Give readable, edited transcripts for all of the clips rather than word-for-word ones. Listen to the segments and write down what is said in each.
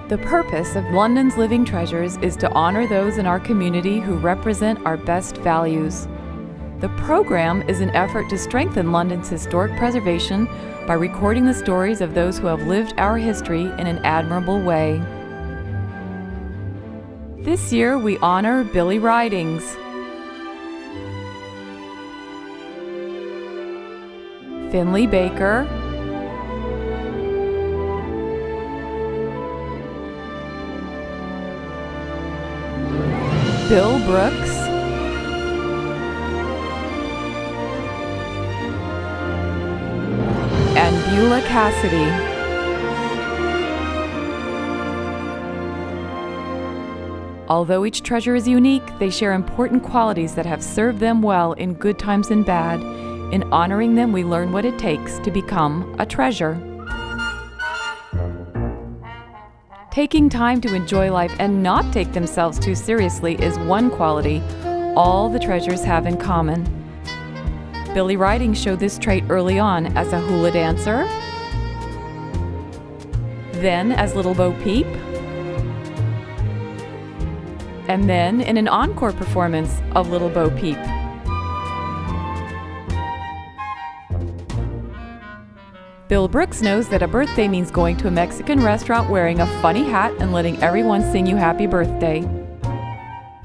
The purpose of London's Living Treasures is to honor those in our community who represent our best values. The program is an effort to strengthen London's historic preservation by recording the stories of those who have lived our history in an admirable way. This year we honor Billie Ridings. Finley Baker, Bill Brooks, and Beulah Cassidy. Although each treasure is unique, they share important qualities that have served them well in good times and bad. In honoring them, we learn what it takes to become a treasure. Taking time to enjoy life and not take themselves too seriously is one quality all the treasures have in common. Billie Ridings showed this trait early on as a hula dancer, then as Little Bo Peep, and then in an encore performance of Little Bo Peep. Bill Brooks knows that a birthday means going to a Mexican restaurant wearing a funny hat and letting everyone sing you happy birthday.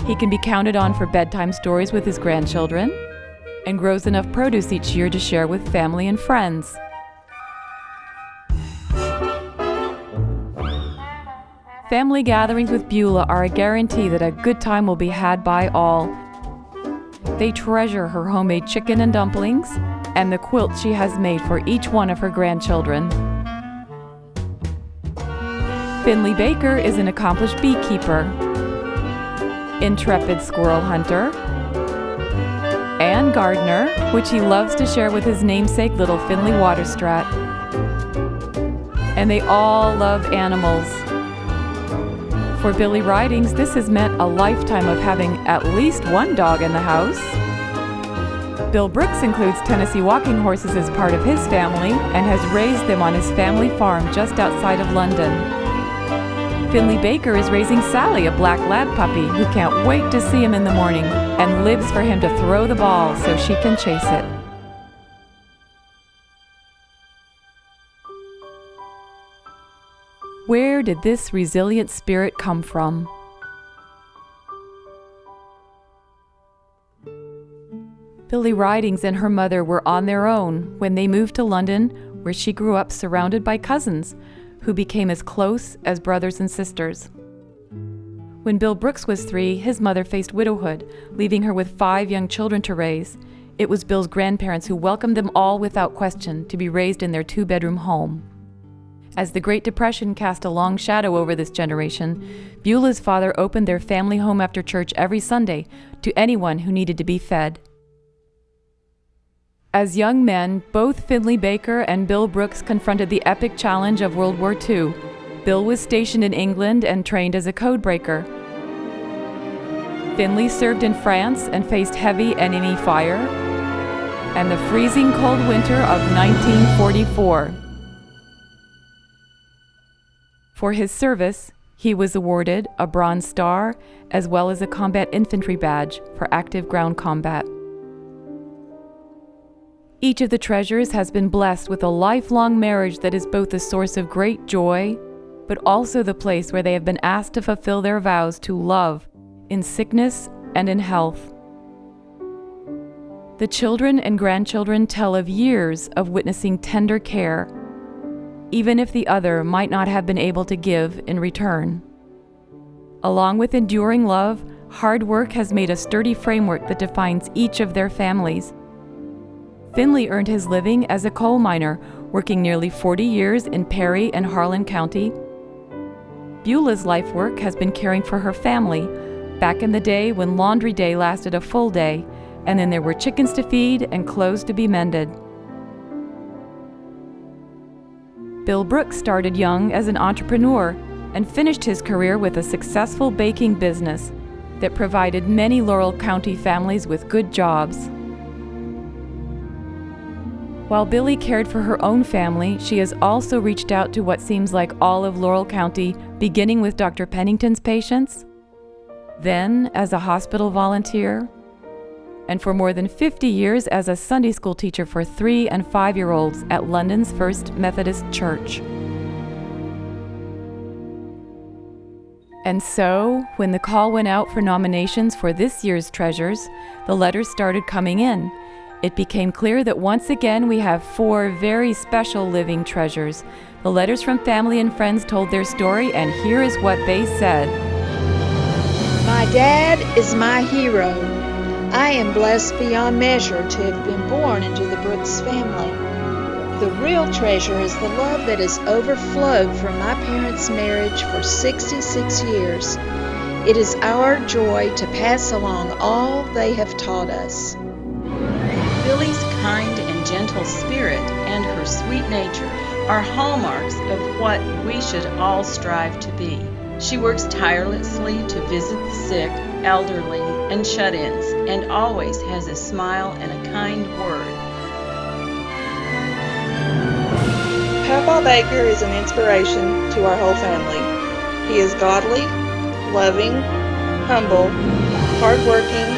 He can be counted on for bedtime stories with his grandchildren and grows enough produce each year to share with family and friends. Family gatherings with Beulah are a guarantee that a good time will be had by all. They treasure her homemade chicken and dumplings and the quilt she has made for each one of her grandchildren. Finley Baker is an accomplished beekeeper, intrepid squirrel hunter, and gardener, which he loves to share with his namesake little Finley Waterstrat. And they all love animals. For Billie Ridings, this has meant a lifetime of having at least one dog in the house. Bill Brooks includes Tennessee walking horses as part of his family and has raised them on his family farm just outside of London. Finley Baker is raising Sally, a black lab puppy, who can't wait to see him in the morning and lives for him to throw the ball so she can chase it. Where did this resilient spirit come from? Billie Ridings and her mother were on their own when they moved to London, where she grew up surrounded by cousins who became as close as brothers and sisters. When Bill Brooks was 3, his mother faced widowhood, leaving her with 5 young children to raise. It was Bill's grandparents who welcomed them all without question to be raised in their 2-bedroom home. As the Great Depression cast a long shadow over this generation, Beulah's father opened their family home after church every Sunday to anyone who needed to be fed. As young men, both Finley Baker and Bill Brooks confronted the epic challenge of World War II. Bill was stationed in England and trained as a codebreaker. Finley served in France and faced heavy enemy fire and the freezing cold winter of 1944. For his service, he was awarded a Bronze Star as well as a Combat Infantry Badge for active ground combat. Each of the treasures has been blessed with a lifelong marriage that is both a source of great joy, but also the place where they have been asked to fulfill their vows to love in sickness and in health. The children and grandchildren tell of years of witnessing tender care, even if the other might not have been able to give in return. Along with enduring love, hard work has made a sturdy framework that defines each of their families. Finley earned his living as a coal miner, working nearly 40 years in Perry and Harlan County. Beulah's life work has been caring for her family, back in the day when laundry day lasted a full day, and then there were chickens to feed and clothes to be mended. Bill Brooks started young as an entrepreneur and finished his career with a successful baking business that provided many Laurel County families with good jobs. While Billie cared for her own family, she has also reached out to what seems like all of Laurel County, beginning with Dr. Pennington's patients, then as a hospital volunteer, and for more than 50 years as a Sunday school teacher for 3- and 5-year-olds at London's First Methodist Church. And so, when the call went out for nominations for this year's treasures, the letters started coming in. It became clear that once again we have 4 very special living treasures. The letters from family and friends told their story, and here is what they said. My dad is my hero. I am blessed beyond measure to have been born into the Brooks family. The real treasure is the love that has overflowed from my parents' marriage for 66 years. It is our joy to pass along all they have taught us. Billie's kind and gentle spirit and her sweet nature are hallmarks of what we should all strive to be. She works tirelessly to visit the sick, elderly, and shut-ins, and always has a smile and a kind word. Papa Baker is an inspiration to our whole family. He is godly, loving, humble, hardworking,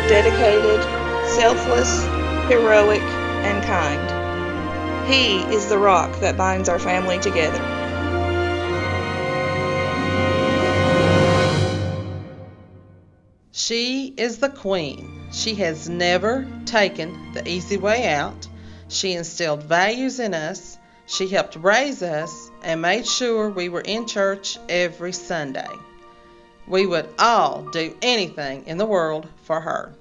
dedicated, selfless, heroic, and kind. He is the rock that binds our family together. She is the queen. She has never taken the easy way out. She instilled values in us. She helped raise us and made sure we were in church every Sunday. We would all do anything in the world for her.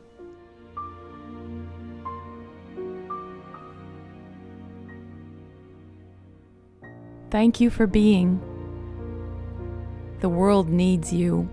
Thank you for being. The world needs you.